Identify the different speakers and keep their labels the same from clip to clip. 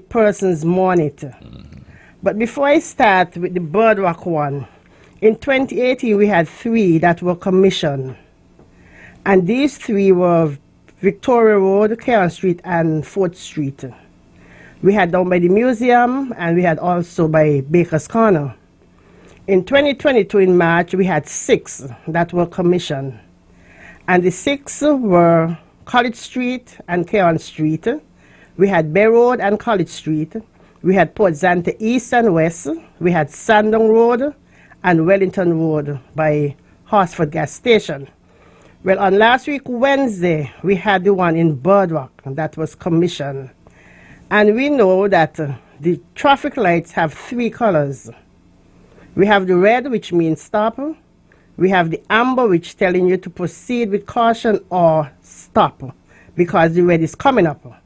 Speaker 1: persons monitor. But before I start with the Birdwalk one, in 2018 we had 3 that were commissioned. And these 3 were Victoria Road, Cairn Street, and 4th Street. We had down by the museum, and we had also by Baker's Corner. In 2022, in March, we had 6 that were commissioned. And the 6 were College Street and Cairn Street. We had Bay Road and College Street. We had Port Zante East and West. We had Sandong Road and Wellington Road by Horsford Gas Station. Well, on last week, Wednesday, we had the one in Birdwalk that was commissioned. And we know that the traffic lights have 3 colors. We have the red, which means stop. We have the amber, which is telling you to proceed with caution or stop because the red is coming up.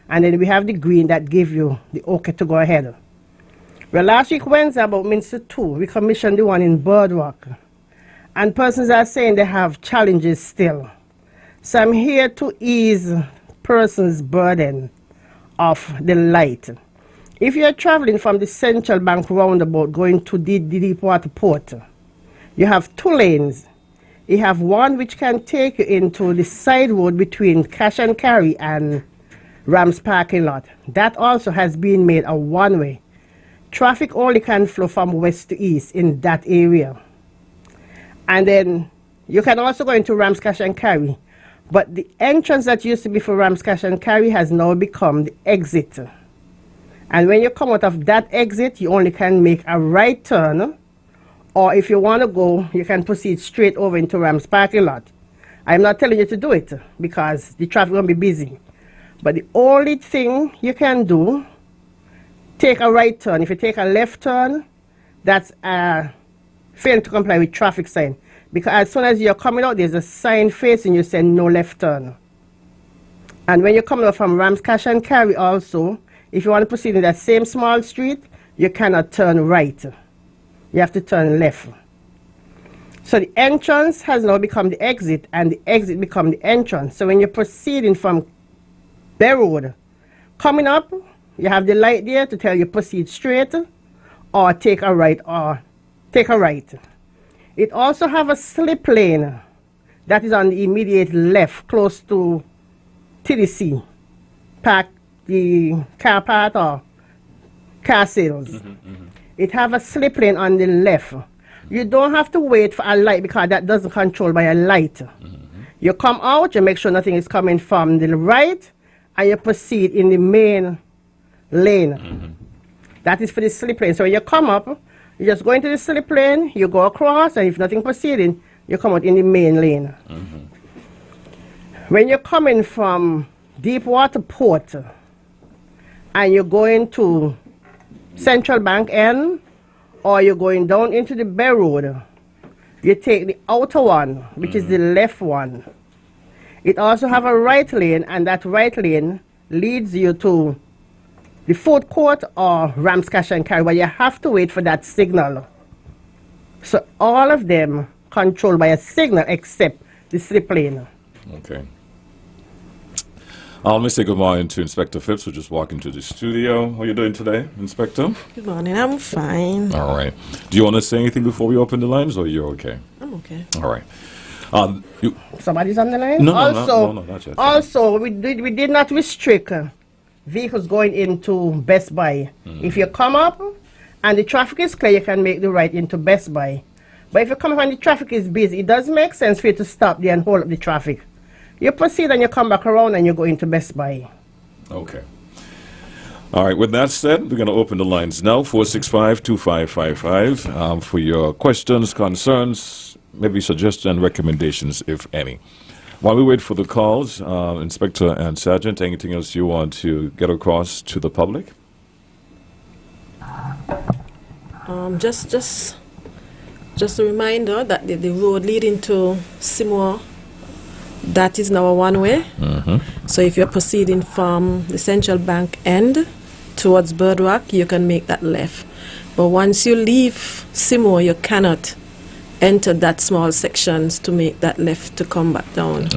Speaker 1: And then we have the green that gives you the okay to go ahead. Well, last week, Wednesday, about Minster 2, we commissioned the one in Birdwalk. And persons are saying they have challenges still. So I'm here to ease persons' burden of the light. If you're traveling from the Central Bank roundabout going to the Deepwater Port, you have 2 lanes. You have one which can take you into the side road between Cash and Carry and Rams parking lot. That also has been made a one-way. Traffic only can flow from west to east in that area. And then you can also go into Rams Cash and Carry. But the entrance that used to be for Rams Cash and Carry has now become the exit. And when you come out of that exit, you only can make a right turn. Or if you want to go, you can proceed straight over into Rams parking lot. I'm not telling you to do it because the traffic will be busy. But the only thing you can do, take a right turn. If you take a left turn, that's failing to comply with traffic sign. Because as soon as you're coming out, there's a sign facing you saying no left turn. And when you're coming out from Rams Cash and Carry also, if you want to proceed in that same small street, you cannot turn right. You have to turn left. So the entrance has now become the exit, and the exit become the entrance. So when you're proceeding from Bay Road, coming up, you have the light there to tell you proceed straight, or take a right, or take a right. It also have a slip lane that is on the immediate left, close to TDC, park the car part or car sales. It have a slip lane on the left. You don't have to wait for a light because that doesn't control by a light. You come out, you make sure nothing is coming from the right, and you proceed in the main lane. That is for the slip lane. So when you come up, you just go into the slip lane, you go across, and if nothing proceeding, you come out in the main lane. When you're coming from Deepwater Port and you're going to Central Bank End, or you're going down into the Bay Road, you take the outer one, which is the left one. It also have a right lane, and that right lane leads you to the food court or Rams Cash and Carry, but you have to wait for that signal. So all of them controlled by a signal except the slip lane.
Speaker 2: Okay. Let me say good morning to Inspector Phipps, who just walked into the studio. How are you doing today, Inspector?
Speaker 3: Good morning. I'm fine.
Speaker 2: All right. Do you want to say anything before we open the lines, or you're okay?
Speaker 3: I'm okay.
Speaker 2: All right.
Speaker 1: Somebody's on the line?
Speaker 2: No, not yet.
Speaker 1: Also, we did not restrict vehicles going into Best Buy. If you come up and the traffic is clear, you can make the right into Best Buy. But if you come up and the traffic is busy, it does make sense for you to stop there and hold up the traffic. You proceed and you come back around and you go into Best Buy.
Speaker 2: Okay. All right. With that said, we're going to open the lines now, 465-2555, for your questions, concerns, maybe suggestions and recommendations, if any. While we wait for the calls, Inspector and Sergeant, anything else you want to get across to the public?
Speaker 3: Just a reminder that the road leading to Seymour, that is now a one-way. So if you're proceeding from the Central Bank end towards Birdwalk, you can make that left. But once you leave Seymour, you cannot enter that small sections to make that left to come back down.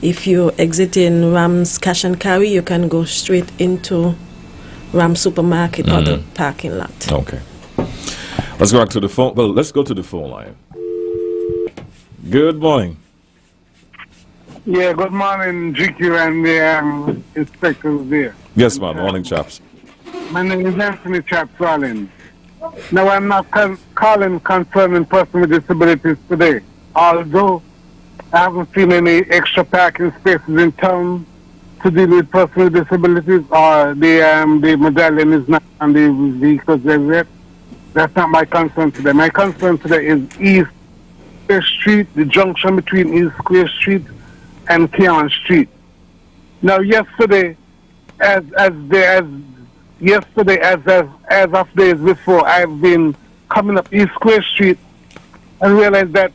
Speaker 3: If you exit in Rams Cash and Carry, you can go straight into Ram Supermarket or the parking lot.
Speaker 2: Okay. Let's go back to the phone. Well, let's go to the phone line. Good morning.
Speaker 4: Yeah, good morning, GQ and the inspectors there.
Speaker 2: Yes, ma'am. Morning, chaps.
Speaker 4: My name is Anthony Chaps Rollins. Now, I'm not calling concerning person with disabilities today, although I haven't seen any extra parking spaces in town to deal with person with disabilities, or the medallion is not on the vehicles yet. That's not my concern today. My concern today is East Square Street, the junction between East Square Street and Keon Street. Now, yesterday, as of days before, I've been coming up East Square Street and realized that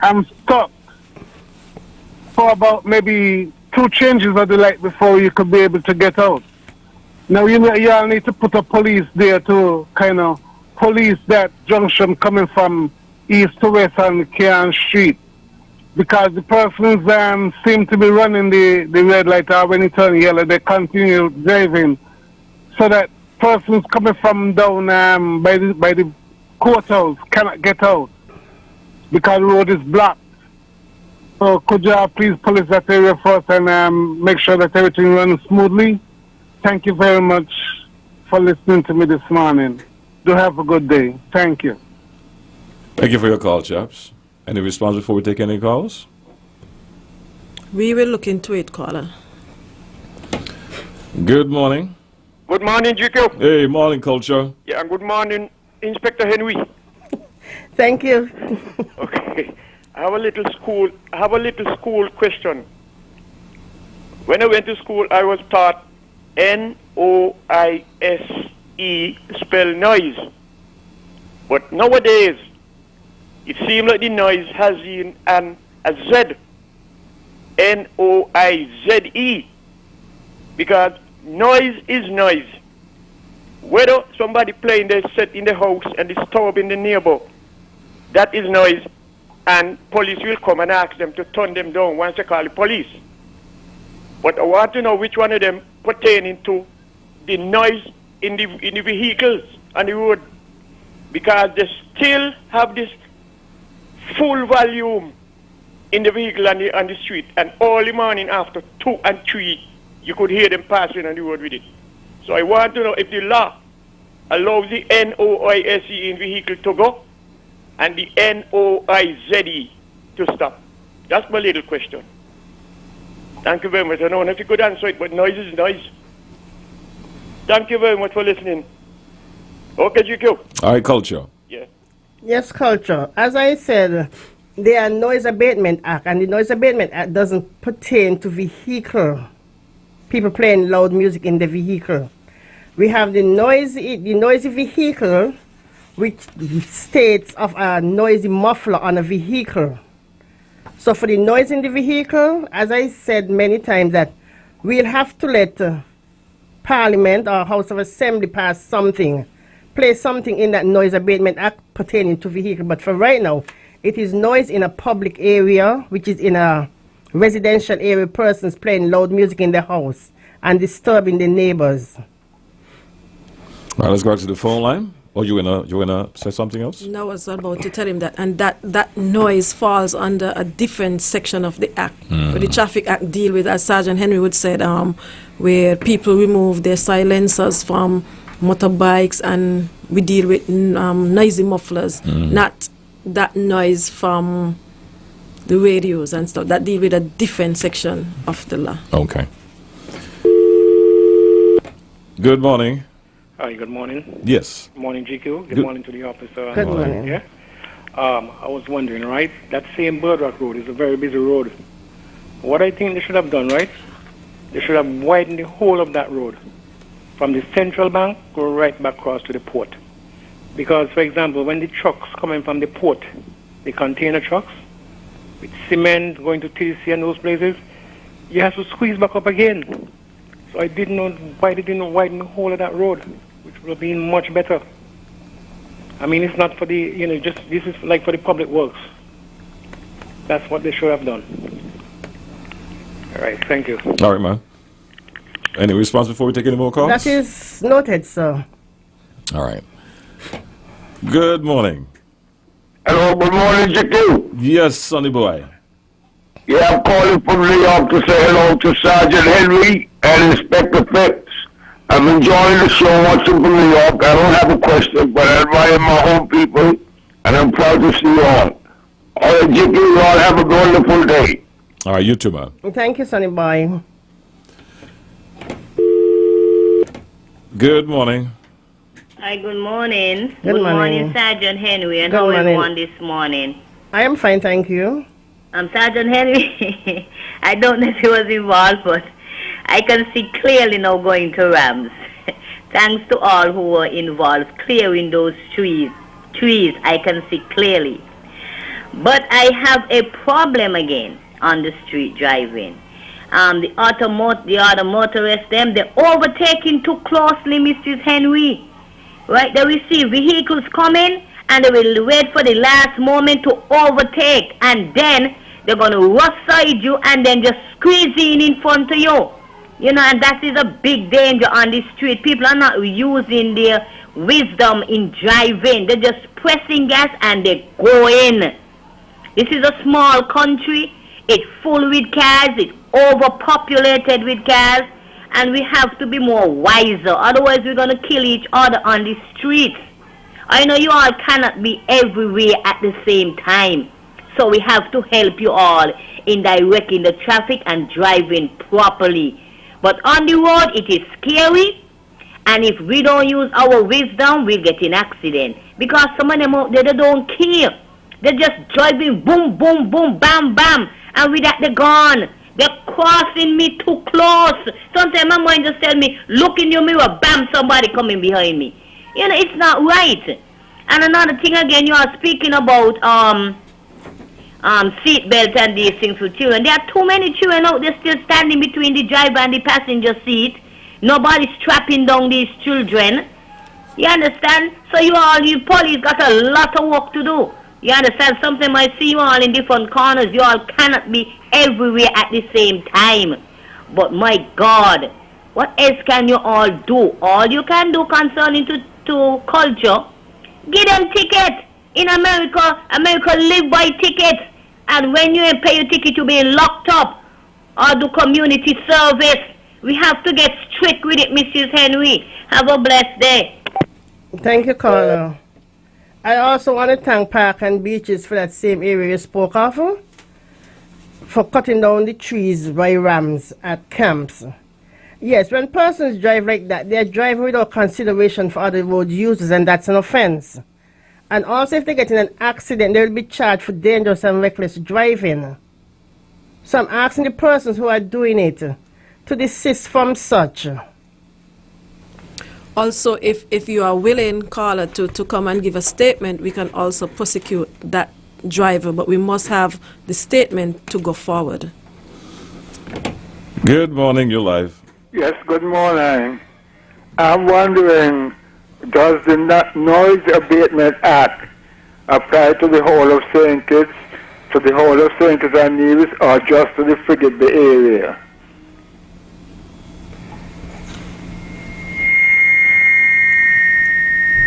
Speaker 4: I'm stuck for about maybe 2 changes of the light before you could be able to get out. Now, you all need to put a police there to kind of police that junction coming from east to west on Keon Street, because the persons seem to be running the red light, or when it turns yellow, they continue driving, so that persons coming from down by the courthouse cannot get out because the road is blocked. So could you please police that area first and make sure that everything runs smoothly? Thank you very much for listening to me this morning. Do have a good day. Thank you.
Speaker 2: Thank you for your call, chaps. Any response before we take any calls?
Speaker 3: We will look into it, caller.
Speaker 2: Good morning.
Speaker 5: Good morning, GQ.
Speaker 2: Hey, morning, culture.
Speaker 5: Yeah, and good morning, Inspector Henry.
Speaker 1: Thank you.
Speaker 5: Okay. I have a little school question. When I went to school, I was taught N-O-I-S-E spell noise. But nowadays, it seems like the noise has in a Z. N-O-I-Z-E. Because noise is noise. Whether somebody playing their set in the house and disturbing the neighbor, that is noise. And police will come and ask them to turn them down once they call the police. But I want to know which one of them pertaining to the noise in the vehicles on the road, because they still have this full volume in the vehicle on the street, and all the morning after 2 and 3 you could hear them passing on the road with it. So I want to know if the law allows the N-O-I-S-E in vehicle to go and the N-O-I-Z-E to stop. That's my little question. Thank you very much. I don't know if you could answer it, but noise is noise. Thank you very much for listening. Okay, GQ.
Speaker 2: All right, culture.
Speaker 5: Yeah.
Speaker 1: Yes, culture. As I said, there are Noise Abatement Act, and the Noise Abatement Act doesn't pertain to vehicle. People playing loud music in the vehicle. We have the noisy vehicle, which states of a noisy muffler on a vehicle. So for the noise in the vehicle, as I said many times, that we'll have to let Parliament or House of Assembly pass something, place something in that Noise Abatement Act pertaining to vehicle. But for right now, it is noise in a public area, which is in a residential area, persons playing loud music in the house and disturbing the neighbors.
Speaker 2: All right, let's go back to the phone line. Or you wanna say something else?
Speaker 3: No, I was about to tell him that, and that noise falls under a different section of the act. Where the Traffic Act deal with, as Sergeant Henry would said, where people remove their silencers from motorbikes, and we deal with noisy mufflers, not that noise from the radios and stuff. That deal with a different section of the law.
Speaker 2: Okay. Good morning.
Speaker 6: Hi, good morning.
Speaker 2: Yes.
Speaker 6: Good morning, GQ. Good
Speaker 2: Good-
Speaker 6: morning to the officer.
Speaker 1: Good morning.
Speaker 6: Yeah. I was wondering, right? That same Bird Rock Road is a very busy road. What I think they should have done, right? They should have widened the whole of that road from the central bank go right back across to the port. Because, for example, when the trucks coming from the port, the container trucks with cement going to TDC and those places, you have to squeeze back up again. So I didn't know why they didn't widen the whole of that road, which would have been much better. I mean, it's not for the, this is like for the public works. That's what they should have done. All right, thank you.
Speaker 2: All right, man. Any response before we take any more calls?
Speaker 1: That is noted, sir.
Speaker 2: All right. Good morning.
Speaker 7: Hello, good morning, Chicky.
Speaker 2: Yes, Sonny boy.
Speaker 7: Yeah, I'm calling from New York to say hello to Sergeant Henry and Inspector Phipps. I'm enjoying the show, watching from New York. I don't have a question, but I admire my home people, and I'm proud to see you all. All right, Chicky, you all have a wonderful day.
Speaker 2: All right, you too, man.
Speaker 1: Thank you, Sonny boy.
Speaker 2: Good morning.
Speaker 8: Hi, good morning.
Speaker 1: Good morning.
Speaker 8: Sergeant Henry, and
Speaker 1: Good
Speaker 8: how
Speaker 1: morning.
Speaker 8: everyone this morning?
Speaker 1: I am fine, thank you.
Speaker 8: Sergeant Henry. I don't know if he was involved, but I can see clearly now going to Rams. Thanks to all who were involved clearing those trees. I can see clearly. But I have a problem again on the street driving. The other motorists, they're overtaking too closely, Mrs. Henry. Right, they will see vehicles coming and they will wait for the last moment to overtake, and then they're going to rush side you and then just squeeze in front of you. You know, and that is a big danger on the street. People are not using their wisdom in driving. They're just pressing gas and they're going. This is a small country. It's full with cars. It's overpopulated with cars. And we have to be more wiser. Otherwise, we're going to kill each other on the streets. I know you all cannot be everywhere at the same time. So we have to help you all in directing the traffic and driving properly. But on the road, it is scary. And if we don't use our wisdom, we'll get in accident. Because some of them out there, they don't care. They're just driving boom, boom, boom, bam, bam. And with that, they're gone. They're crossing me too close. Sometimes my mind just tell me, look in your mirror, bam, somebody coming behind me. You know, it's not right. And another thing again, you are speaking about seat belts and these things for children. There are too many children out there still standing between the driver and the passenger seat. Nobody's strapping down these children. You understand? So you police got a lot of work to do. You understand? Sometimes I see you all in different corners. You all cannot be everywhere at the same time. But my God, what else can you all do? All you can do concerning to culture, give them tickets. In America live by tickets. And when you ain't pay your ticket, you're being locked up. Or do community service. We have to get strict with it, Mrs. Henry. Have a blessed day.
Speaker 1: Thank you, Colonel. I also want to thank Park and Beaches for that same area you spoke of, for cutting down the trees by rams at camps. Yes, when persons drive like that, they're driving without consideration for other road users, and that's an offense. And also, if they get in an accident, they will be charged for dangerous and reckless driving. So I'm asking the persons who are doing it to desist from such.
Speaker 3: Also, if you are willing, caller, to come and give a statement, we can also prosecute that driver, but we must have the statement to go forward.
Speaker 2: Good morning, you're live.
Speaker 9: Yes, good morning. I'm wondering, does the Noise Abatement Act apply to the whole of St. Kitts, to the whole of St. Kitts and Nevis, or just to the Frigate Bay area?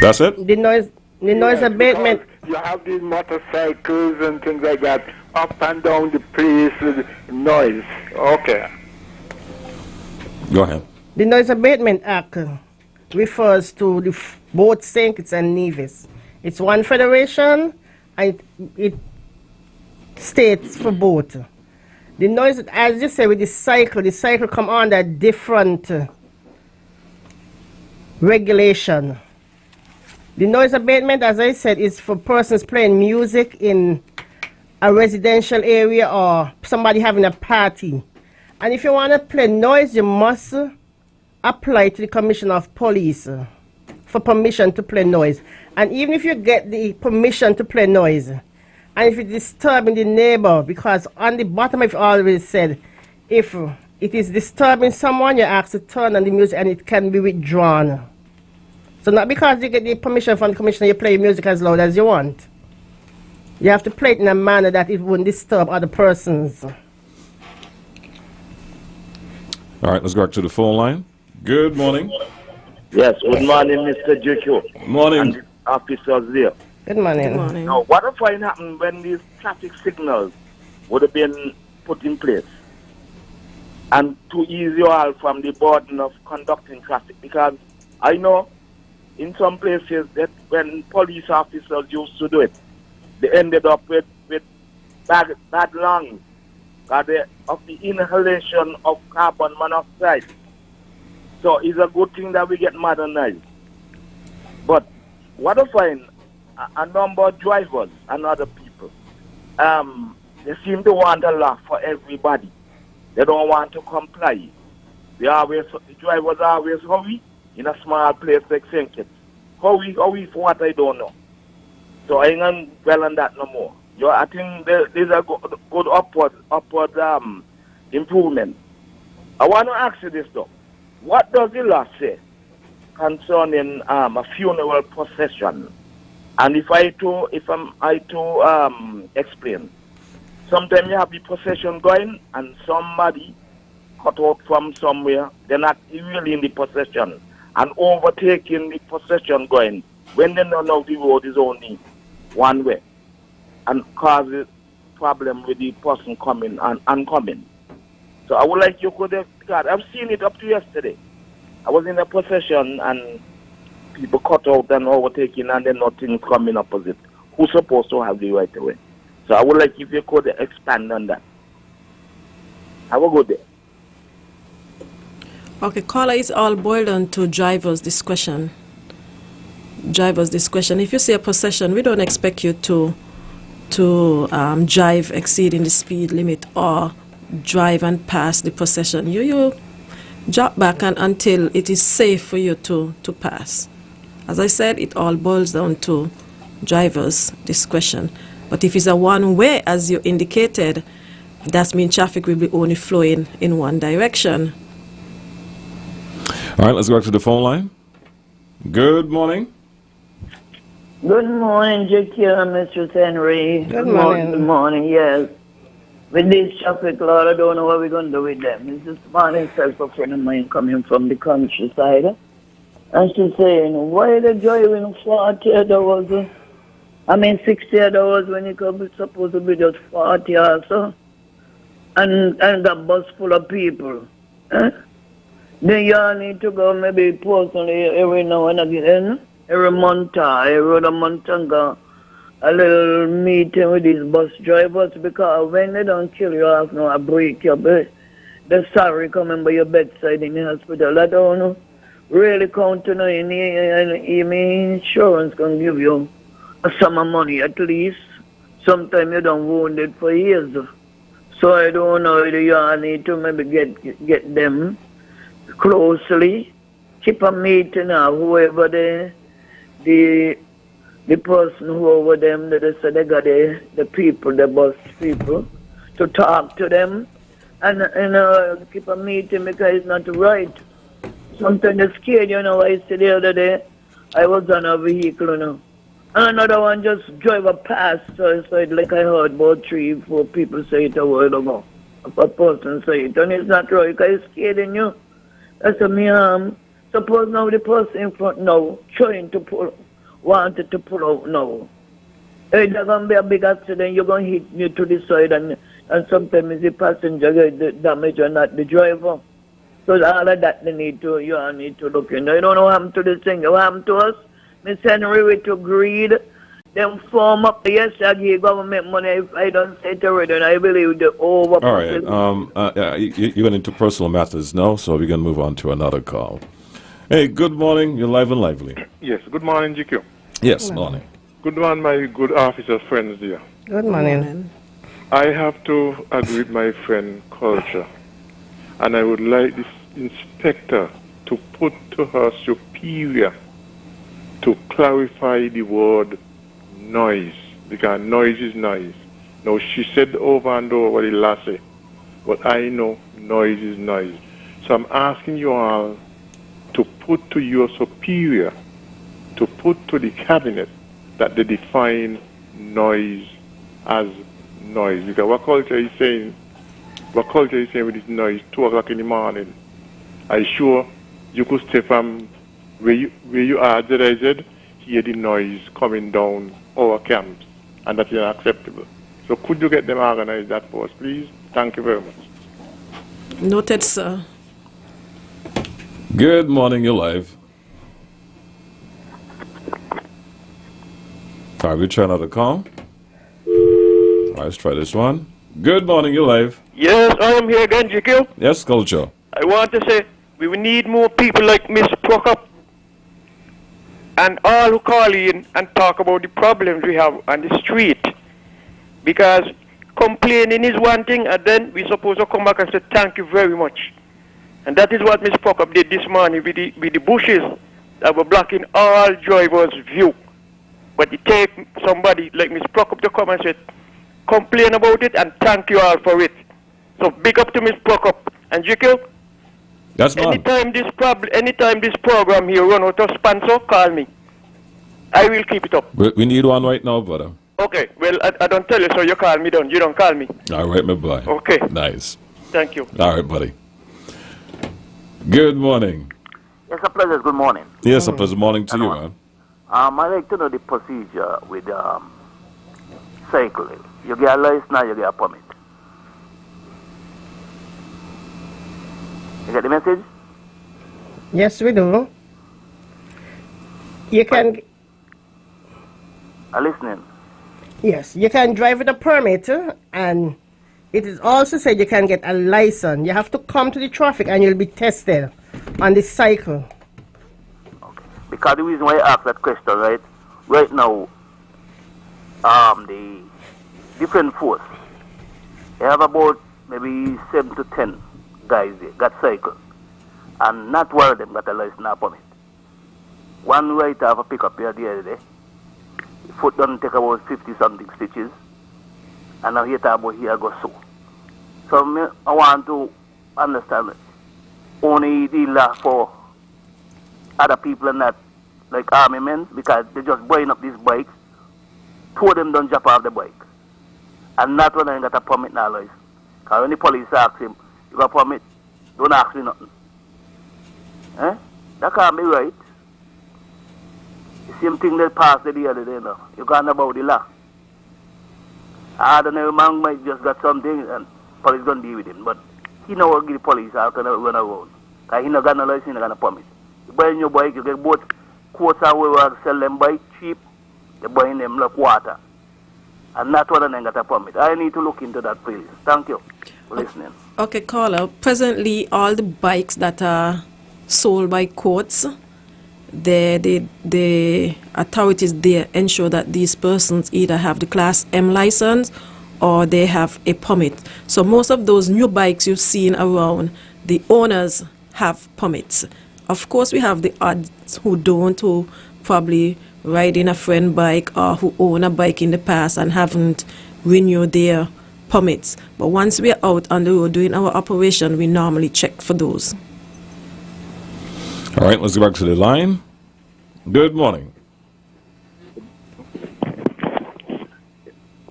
Speaker 2: That's it?
Speaker 1: The noise
Speaker 9: Yes,
Speaker 1: abatement.
Speaker 9: because you have these motorcycles and things like that up and down the place with noise. Okay.
Speaker 2: Go ahead.
Speaker 1: The Noise Abatement Act refers to both St. Kitts and Nevis. It's one federation, and it states for both. The noise, as you say, with the cycle come under different regulation. The noise abatement, as I said, is for persons playing music in a residential area or somebody having a party. And if you want to play noise, you must apply to the Commissioner of Police for permission to play noise. And even if you get the permission to play noise, and if it's disturbing the neighbor, because on the bottom I've always said, if it is disturbing someone, you ask to turn on the music and it can be withdrawn. So not because you get the permission from the commissioner, you play your music as loud as you want. You have to play it in a manner that it won't disturb other persons.
Speaker 2: All right, let's go back to the phone line. Good morning.
Speaker 10: Yes, good morning, Mr. JQ.
Speaker 2: Morning.
Speaker 10: And the officers there.
Speaker 1: Good morning.
Speaker 3: Good morning.
Speaker 10: Now, what if it happened when these traffic signals would have been put in place? And to ease you all from the burden of conducting traffic. Because I know in some places that when police officers used to do it, they ended up with bad lungs because of the inhalation of carbon monoxide. So it's a good thing that we get modernized. But what I find, a number of drivers and other people, they seem to want a lot for everybody. They don't want to comply. The drivers always hurry in a small place like St. Kitts. Hurry for what I don't know. So I ain't gonna dwell on that no more. I think there's a good upward improvement. I want to ask you this though. What does the law say concerning a funeral procession? And if I explain, sometimes you have the procession going and somebody cut out from somewhere, they're not really in the procession and overtaking the procession going when they don't know the road is only one way and causes problem with the person coming and coming. So I would like you could, God, I've seen it up to yesterday. I was in a procession and people cut out and overtaking and then nothing coming opposite. Who's supposed to have the right away? So I would like if you could expand on that. Have a good day.
Speaker 3: Okay, caller, is all boiled down to driver's discretion. Driver's discretion. If you see a procession, we don't expect you to drive exceeding the speed limit or drive and pass the procession. You drop back until it is safe for you to pass. As I said, it all boils down to driver's discretion. But if it's a one-way, as you indicated, that means traffic will be only flowing in one direction.
Speaker 2: All right, let's go back to the phone line. Good morning.
Speaker 11: Good morning, JQ and Mr. Henry.
Speaker 1: Good morning.
Speaker 11: Good morning, yes. With this traffic, Lord, I don't know what we're going to do with them. It's this morning, a friend of mine coming from the countryside. And she's saying, why are they driving 40 hours? 60 hours when it could be supposed to be just 40 also. And the bus full of people. Then you all need to go maybe personally every now and again, every month, every other month and go a little meeting with these bus drivers because when they don't kill you off, no, I break your bed. They're sorry coming by your bedside in the hospital. I don't know. Really count on any insurance can give you a sum of money at least. Sometimes you don't wounded for years. So I don't know if you all need to maybe get them closely, keep a meeting of whoever the person who over them, they say they got the people, the bus people, to talk to them and keep a meeting because it's not right. Sometimes they're scared, I said the other day, I was on a vehicle, and another one just drive past, so it's like I heard about 3-4 people say it a while ago. A person say it, and it's not right because it's scared in you. I said, suppose now the person in front now, wanted to pull out now. If there's going to be a big accident, you're going to hit you to the side, and sometimes the passenger get damaged and not the driver. So all of that you all need to look in. I don't know what happened to this thing. What happened to us? Miss Henry, we to greed. Them form up. Yes, I give government money. If I don't say it already, and I believe the over.
Speaker 2: All right. You went into personal matters now, so we're going to move on to another call. Hey, good morning. You're live and lively.
Speaker 12: Yes, good morning, GQ.
Speaker 2: Yes, morning.
Speaker 12: Good morning, my good officer friends there.
Speaker 1: Good morning.
Speaker 12: I have to agree with my friend Culture, and I would like this inspector to put to her superior to clarify the word noise, because noise is noise. Now, she said over and over the lassie, but I know noise is noise. So I'm asking you all to put to your superior, to put to the cabinet that they define noise as noise. Because what Culture is saying with this noise, 2 o'clock in the morning, I sure you could stay from where you are, ZIZ, hear the noise coming down our camps, and that is unacceptable. So could you get them organized that for us, please? Thank you very much.
Speaker 3: Noted, sir.
Speaker 2: Good morning, you're live. All right, we try another call. All right, let's try this one. Good morning, you're live.
Speaker 5: Yes, I am here again, Jekyll.
Speaker 2: Yes, Culture.
Speaker 5: I want to say we will need more people like Miss Prokop and all who call in and talk about the problems we have on the street. Because complaining is one thing, and then we're supposed to come back and say thank you very much. And that is what Miss Prokop did this morning with the bushes that were blocking all drivers' view. But it takes somebody like Miss Prokop to come and say, complain about it and thank you all for it. So big up to Miss Prokop. And Jekyll,
Speaker 2: that's
Speaker 5: anytime this program here run out of sponsor, call me. I will keep it up.
Speaker 2: We need one right now, brother.
Speaker 5: Okay, well, I don't tell you, so you call me, don't you? Don't call me.
Speaker 2: All right, my boy.
Speaker 5: Okay.
Speaker 2: Nice.
Speaker 5: Thank you.
Speaker 2: All right, buddy. Good morning.
Speaker 13: Yes, a pleasure. Good morning.
Speaker 2: Yes, a pleasure morning to you, man.
Speaker 13: I'd like to know the procedure with cycle. You get a license now, you get a permit. You get the message?
Speaker 1: Yes, we do. You can...
Speaker 13: I'm listening.
Speaker 1: Yes, you can drive with a permit, and it is also said you can get a license. You have to come to the traffic and you'll be tested on the cycle.
Speaker 13: Because the reason why I asked that question, right now, the different force, they have about maybe 7 to 10 guys there, got cycle. And not one of them got a license or permit. One right have a pickup here the other day. The foot doesn't take about 50 something stitches. And now here talk about here go so. So I want to understand only the law for other people and not like army men, because they just buying up these bikes. Two of them don't jump off the bike. And not when I got a permit now, license. Because when the police ask him, you got a permit, don't ask me nothing. That can't be right. The same thing that passed the other day now. You can't know about the law. I don't know, man might just got something and police gonna deal with him. But he know what give the police out and run around. Because he not got no license, he not got no permit. You buy a new bike, you get both quotes and we will sell them bike cheap. You're buying them like water. And not one of them got a permit. I need to look into that, please. Thank you for listening.
Speaker 3: Okay, caller. Presently, all the bikes that are sold by courts, the authorities there ensure that these persons either have the Class M license or they have a permit. So most of those new bikes you've seen around, the owners have permits. Of course, we have the odds who don't, who probably ride in a friend bike or who own a bike in the past and haven't renewed their permits. But once we're out on the road doing our operation, we normally check for those.
Speaker 2: All right, let's go back to the line. Good morning.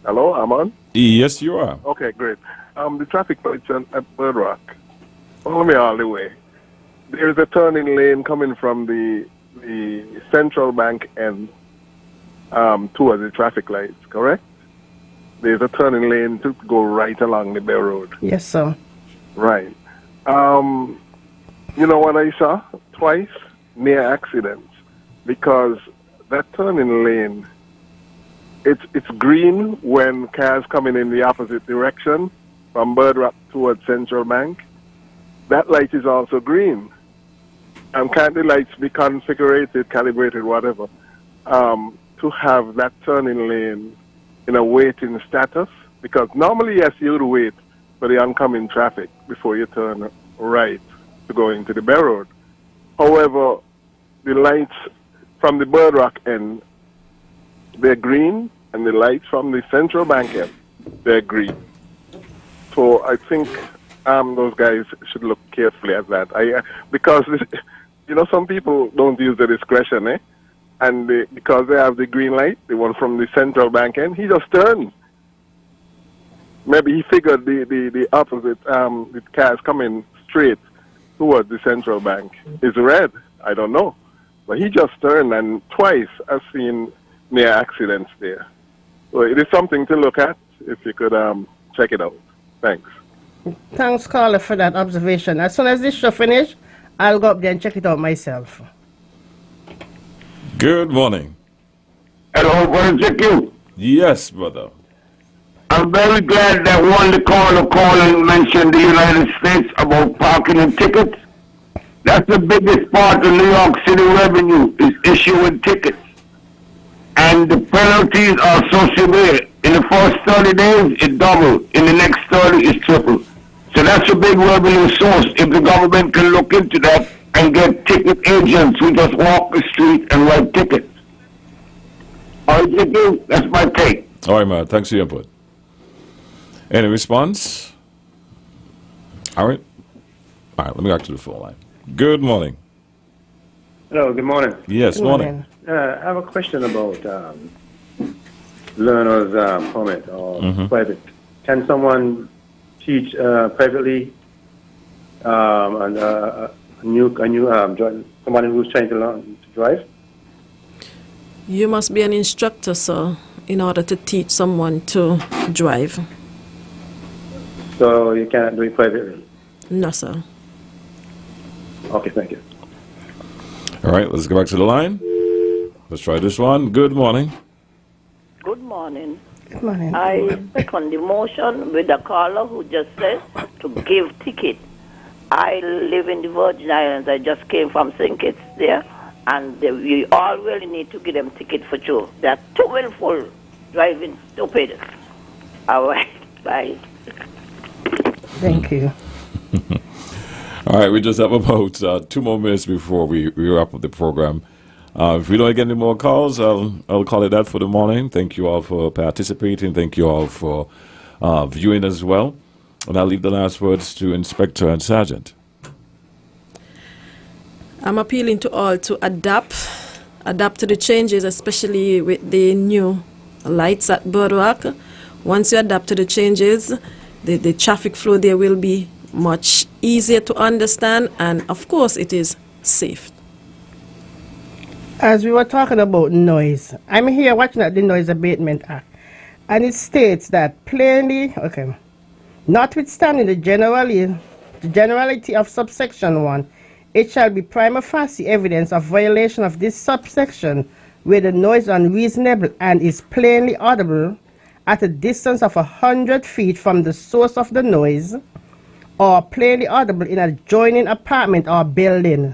Speaker 12: Hello, I'm on?
Speaker 2: Yes, you are.
Speaker 12: Okay, great. The traffic lights at Bird Rock. Follow me all the way. There's a turning lane coming from the Central Bank end towards the traffic lights, correct? There's a turning lane to go right along the Bay Road.
Speaker 1: Yes, sir.
Speaker 12: Right. You know what I saw? Twice near accidents. Because that turning lane, it's green when cars coming in the opposite direction from Bird Rock towards Central Bank. That light is also green. Can't the lights be configured, calibrated, whatever, to have that turning lane in a waiting status? Because normally, yes, you would wait for the oncoming traffic before you turn right to go into the Bay Road. However, the lights from the Bird Rock end, they're green, and the lights from the Central Bank end, they're green. So I think those guys should look carefully at that. Because some people don't use the discretion, and because they have the green light, the one from the Central Bank end, he just turns. Maybe he figured the opposite, the cars coming straight towards the central bank is red. I don't know. But he just turned, and twice I've seen near accidents there. So it is something to look at if you could check it out. Thanks.
Speaker 1: Thanks, caller, for that observation. As soon as this show finish, I'll go up there and check it out myself.
Speaker 2: Good morning.
Speaker 7: Hello, Brother Jekyll.
Speaker 2: Yes, brother.
Speaker 7: I'm very glad that one of the caller calling mentioned the United States about parking and tickets. That's the biggest part of New York City revenue is issuing tickets. And the penalties are so severe. In the first 30 days, it doubled. In the next 30, it's tripled. So that's a big revenue source. If the government can look into that and get ticket agents who just walk the street and write tickets. All right, Jekyll, that's my take.
Speaker 2: All right, man. Thanks for your input. Any response? All right. All right, let me go back to the phone line. Good morning.
Speaker 14: Hello, good morning.
Speaker 2: Yes, morning.
Speaker 14: I have a question about learner's permit or private. Can someone teach privately and somebody who's trying to learn to drive?
Speaker 3: You must be an instructor, sir, in order to teach someone to drive.
Speaker 14: So you cannot do it privately?
Speaker 3: No, sir.
Speaker 14: Okay, thank you.
Speaker 2: All right, let's go back to the line. Let's try this one. Good morning.
Speaker 11: Good morning.
Speaker 1: Good morning.
Speaker 11: I second the motion with the caller who just said to give ticket. I live in the Virgin Islands. I just came from St. Kitts there, and we all really need to give them ticket for sure. They're too willful, driving stupid. All right, bye.
Speaker 1: Thank you.
Speaker 2: All right, we just have about 2 more minutes before we wrap up the program. If we don't get any more calls, I'll call it that for the morning. Thank you all for participating. Thank you all for viewing as well. And I'll leave the last words to Inspector and Sergeant.
Speaker 3: I'm appealing to all to adapt to the changes, especially with the new lights at Boardwalk. Once you adapt to the changes, the traffic flow there will be much easier to understand, and of course it is safe.
Speaker 1: As we were talking about noise, I'm here watching at the Noise Abatement Act, and it states that plainly, notwithstanding the generality of subsection 1, it shall be prima facie evidence of violation of this subsection where the noise is unreasonable and is plainly audible at a distance of 100 feet from the source of the noise, or plainly audible in an adjoining apartment or building.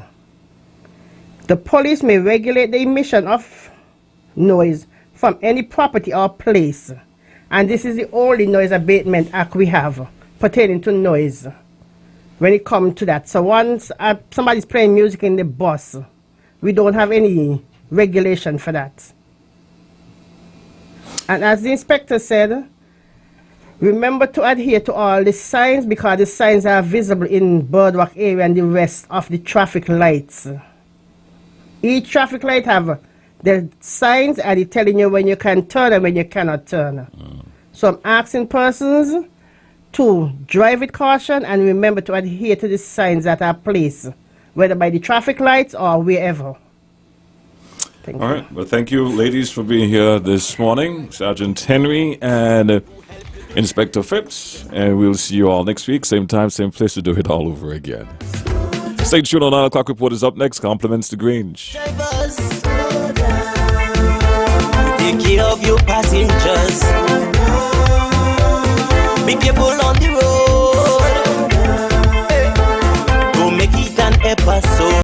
Speaker 1: The police may regulate the emission of noise from any property or place. And this is the only Noise Abatement Act we have pertaining to noise when it comes to that. So once somebody's playing music in the bus, we don't have any regulation for that. And as the inspector said, remember to adhere to all the signs, because the signs are visible in Boardwalk area and the rest of the traffic lights. Each traffic light have the signs and it's telling you when you can turn and when you cannot turn. So I'm asking persons to drive with caution and remember to adhere to the signs that are placed, whether by the traffic lights or wherever.
Speaker 2: All right. Well, thank you, ladies, for being here this morning. Sergeant Henry and Inspector Phipps. And we'll see you all next week. Same time, same place to do it all over again. Stay tuned on 9 o'clock report is up next. Compliments to Grange.
Speaker 15: Take care of your passengers. Be careful.